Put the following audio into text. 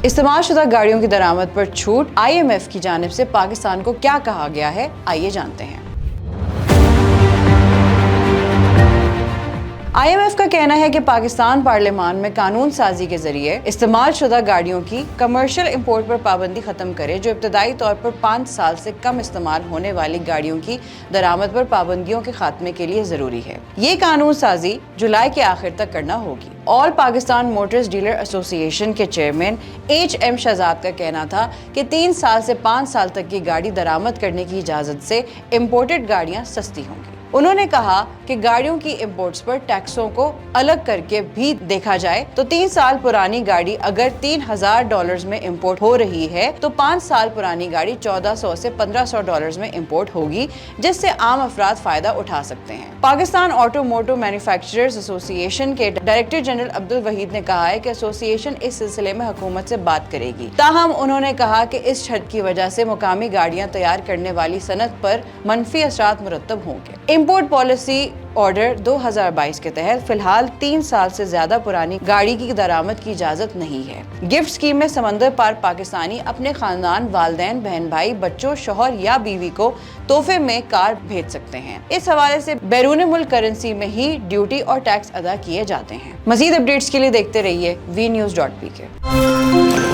इस्तेमाल शुदा गाड़ियों की दरामद पर छूट, IMF की जानिब से पाकिस्तान को क्या कहा गया है, आइए जानते हैं। IMF का कहना है कि पाकिस्तान पार्लियामान में कानून साजी के जरिए इस्तेमाल शुदा गाड़ियों की कमर्शियल इंपोर्ट पर पाबंदी खत्म करे, जो इब्तदाई तौर पर 5 साल से कम इस्तेमाल होने वाली गाड़ियों की दरामद पर पाबंदियों के खात्मे के लिए जरूरी है। ये कानून साजी जुलाई के आखिर तक करना होगी। All Pakistan Motors dealer association के चेयरमैन HM शहजाद का कहना था कि 3 साल से 5 साल तक की गाड़ी दरामद करने की इजाजत से इम्पोर्टेड गाड़ियां सस्ती होंगी। उन्होंने कहा कि गाड़ियों की इंपोर्ट्स पर टैक्सों को अलग करके भी देखा जाए तो 3 साल पुरानी गाड़ी अगर $3000 में इंपोर्ट हो रही है तो 5 साल पुरानी गाड़ी 1400 से $1500 में इंपोर्ट होगी, जिससे आम अफराद फायदा उठा सकते हैं। पाकिस्तान ऑटोमोटिव मैन्युफैक्चरर्स एसोसिएशन के डायरेक्टर जनरल अब्दुल वहीद ने कहा है कि एसोसिएशन इस सिलसिले में हुकूमत से बात करेगी। ताहम उन्होंने कहा कि इस छत की वजह से मुकामी गाड़ियां तैयार करने वाली सनत पर मनफी असरात मुरतब होंगे। इंपोर्ट पॉलिसी ऑर्डर 2022 के तहत फिलहाल 3 साल से ज्यादा पुरानी गाड़ी की दरामद की इजाजत नहीं है। गिफ्ट स्कीम में समंदर पार पाकिस्तानी अपने खानदान, वालदैन, बहन भाई, बच्चों, शौहर या बीवी को तोहफे में कार भेज सकते हैं। इस हवाले से बैरून मुल्क करेंसी में ही ड्यूटी और टैक्स अदा किए जाते हैं। मजीद अपडेट्स के लिए देखते रहिए vnews.pk।